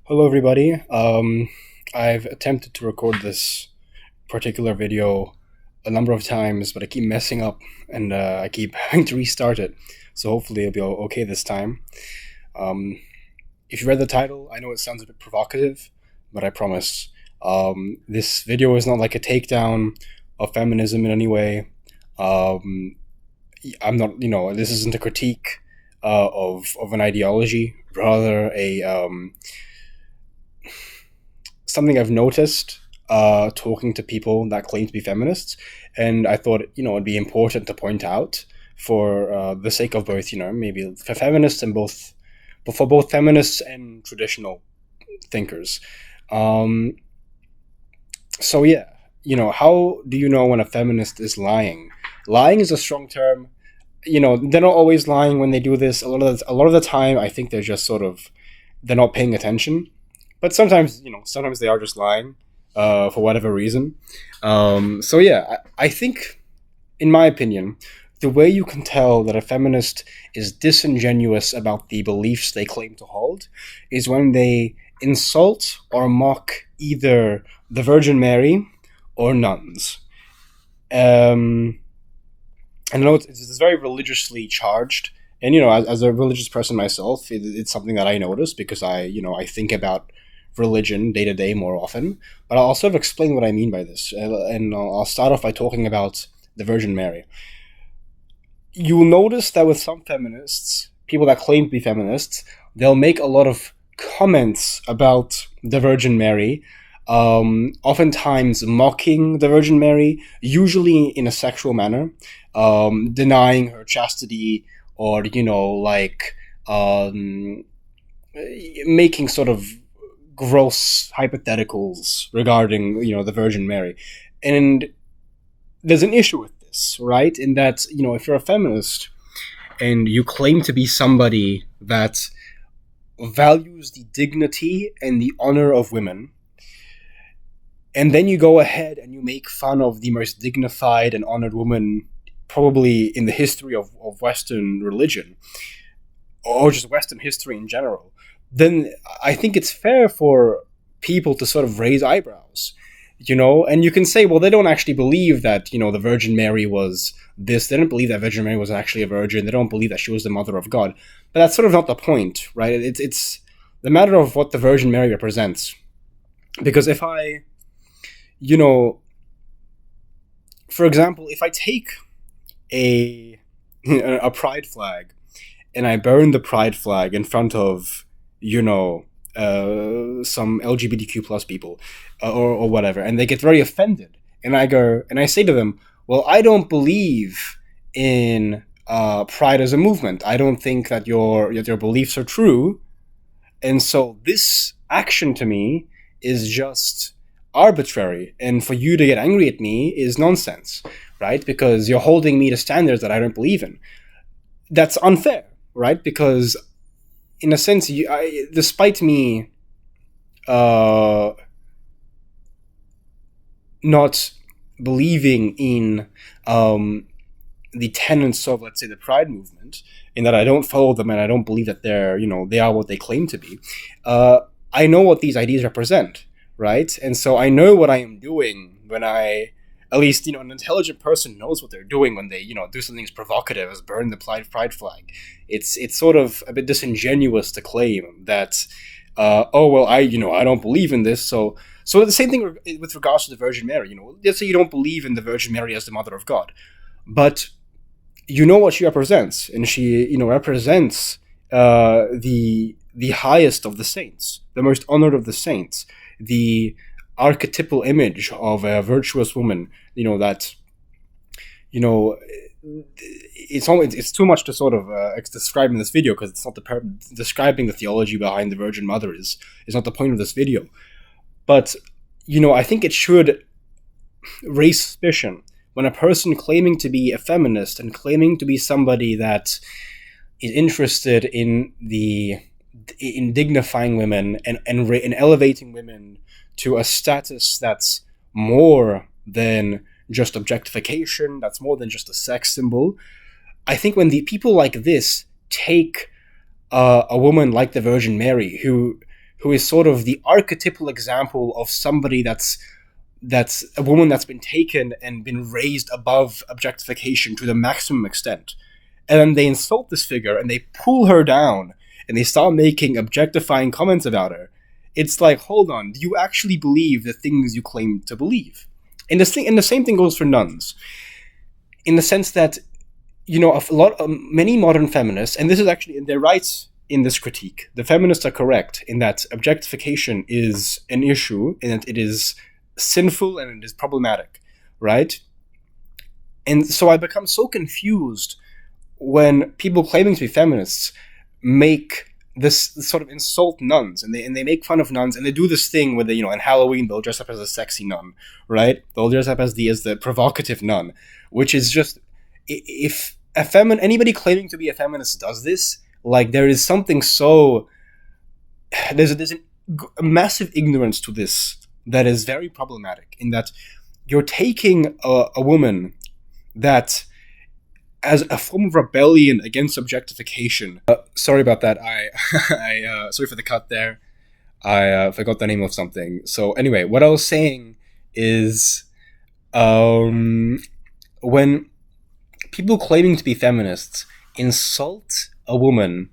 Hello, everybody. I've attempted to record this particular video a number of times, but I keep messing up and I keep having to restart it. So hopefully it'll be okay this time. Um, if you read the title, I know it sounds a bit provocative, but I promise this video is not like a takedown of feminism in any way. Um, I'm not, this isn't a critique of an ideology, rather a something I've noticed talking to people that claim to be feminists, and I thought it'd be important to point out for the sake of both maybe for feminists and both, but for both feminists and traditional thinkers. Um, so yeah, how do you know when a feminist is lying? Lying is a strong term. They're not always lying when they do this. A lot of the time, I think they're just sort of they're not paying attention, but sometimes they are just lying for whatever reason. So yeah, I think, in my opinion, the way you can tell that a feminist is disingenuous about the beliefs they claim to hold is when they insult or mock either the Virgin Mary or nuns. And I know it's very religiously charged, and as a religious person myself, it's something that I notice because I think about religion day to day more often. But I'll sort of explain what I mean by this, and I'll start off by talking about the Virgin Mary. You'll notice that with some feminists, people that claim to be feminists, they'll make a lot of comments about the Virgin Mary, oftentimes mocking the Virgin Mary, usually in a sexual manner, denying her chastity, or making sort of gross hypotheticals regarding the Virgin Mary. And there's an issue with this, right? In that if you're a feminist and you claim to be somebody that values the dignity and the honor of women, and then you go ahead and you make fun of the most dignified and honored woman probably in the history of Western religion, or just Western history in general, then I think it's fair for people to sort of raise eyebrows, and you can say, well, they don't actually believe that, the Virgin Mary was this. They don't believe that Virgin Mary was actually a virgin. They don't believe that she was the mother of God. But that's sort of not the point, right? It's the matter of what the Virgin Mary represents. Because if I, for example, if I take a pride flag and I burn the pride flag in front of some LGBTQ plus people, or whatever, and they get very offended, and I say to them, well, I don't believe in pride as a movement. I don't think that your beliefs are true, and so this action to me is just arbitrary, and for you to get angry at me is nonsense, right? Because you're holding me to standards that I don't believe in. That's unfair, right? Because in a sense, despite me not believing in the tenets of, let's say, the Pride movement, in that I don't follow them and I don't believe that they are what they claim to be, I know what these ideas represent, right? And so I know what I am doing when at least, an intelligent person knows what they're doing when they, do something as provocative as burn the pride flag. It's sort of a bit disingenuous to claim that, oh, well, I don't believe in this. So the same thing with regards to the Virgin Mary. Let's say you don't believe in the Virgin Mary as the Mother of God, but you know what she represents, and she, represents the highest of the saints, the most honored of the saints, the archetypal image of a virtuous woman, that it's too much to sort of describe in this video, because it's not describing the theology behind the Virgin Mother is not the point of this video. But I think it should raise suspicion when a person claiming to be a feminist and claiming to be somebody that is interested in dignifying women and elevating women to a status that's more than just objectification, that's more than just a sex symbol. I think when the people like this take a woman like the Virgin Mary, who who is sort of the archetypal example of somebody that's a woman that's been taken and been raised above objectification to the maximum extent. And then they insult this figure and they pull her down and they start making objectifying comments about her. It's like, hold on, do you actually believe the things you claim to believe? And the same thing goes for nuns, in the sense that, many modern feminists, and this is actually, they're right in this critique. The feminists are correct in that objectification is an issue and that it is sinful and it is problematic, right? And so I become so confused when people claiming to be feminists make this sort of insult nuns, and they make fun of nuns, and they do this thing where they, in Halloween they'll dress up as a sexy nun, right? They'll dress up as the provocative nun, which is just, if anybody claiming to be a feminist does this, like, there is something so, there's a massive ignorance to this that is very problematic, in that you're taking a woman that, as a form of rebellion against objectification. Sorry about that. I sorry for the cut there. I forgot the name of something. So anyway, what I was saying is, when people claiming to be feminists insult a woman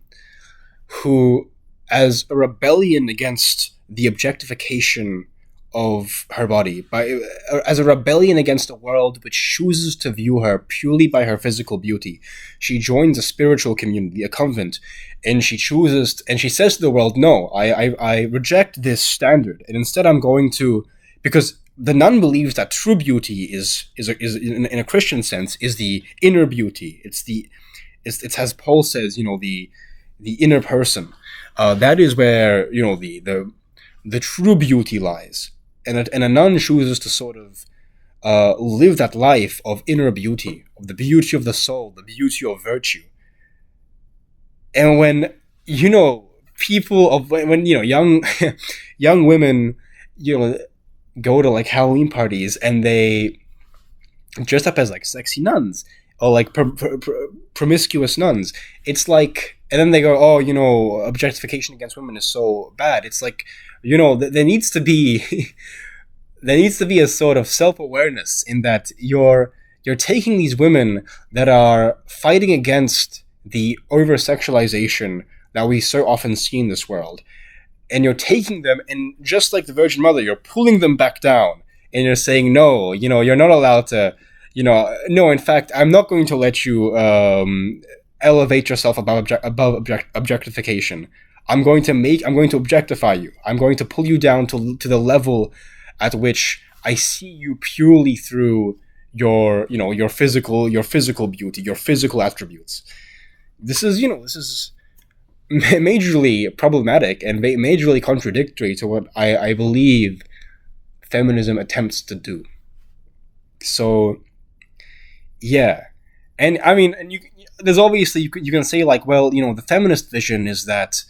who, as a rebellion against the objectification of her body, as a rebellion against a world which chooses to view her purely by her physical beauty, she joins a spiritual community, a convent, and she says to the world, no, I reject this standard, and instead I'm going to, because the nun believes that true beauty is in a Christian sense, is the inner beauty. It's as Paul says, the inner person. That is where the true beauty lies. And a nun chooses to sort of live that life of inner beauty, of the beauty of the soul, the beauty of virtue. And when young young women go to like Halloween parties and they dress up as like sexy nuns or like promiscuous nuns, it's like, and then they go, oh, objectification against women is so bad. It's like, there needs to be a sort of self-awareness in that you're taking these women that are fighting against the over-sexualization that we so often see in this world, and you're taking them, and just like the Virgin Mother, you're pulling them back down, and you're saying, no, you're not allowed to, no, in fact, I'm not going to let you elevate yourself above objectification. I'm going to objectify you. I'm going to pull you down to the level at which I see you purely through your physical beauty, your physical attributes. This is majorly problematic and majorly contradictory to what I believe feminism attempts to do. So, yeah. And I mean, there's obviously, you can say like, well, the feminist vision is that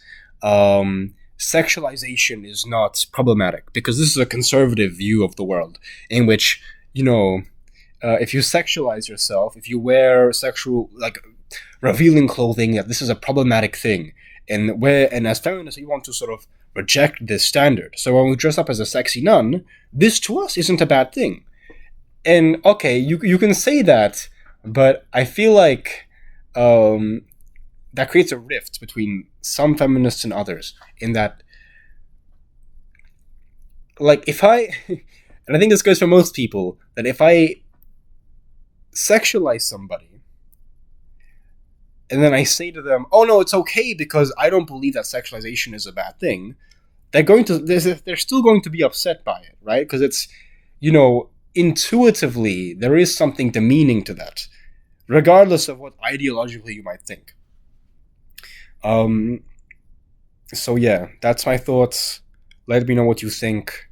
sexualization is not problematic, because this is a conservative view of the world in which, if you sexualize yourself, if you wear sexual, like, revealing clothing, that this is a problematic thing. And as feminists, we want to sort of reject this standard. So when we dress up as a sexy nun, this to us isn't a bad thing. And okay, you can say that, but I feel like that creates a rift between some feminists and others, in that, like, if I, and I think this goes for most people, that if I sexualize somebody, and then I say to them, oh no, it's okay because I don't believe that sexualization is a bad thing, they're still going to be upset by it, right? Because it's, intuitively, there is something demeaning to that, regardless of what ideologically you might think. So yeah, that's my thoughts. Let me know what you think.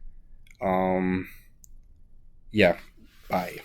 Yeah, bye.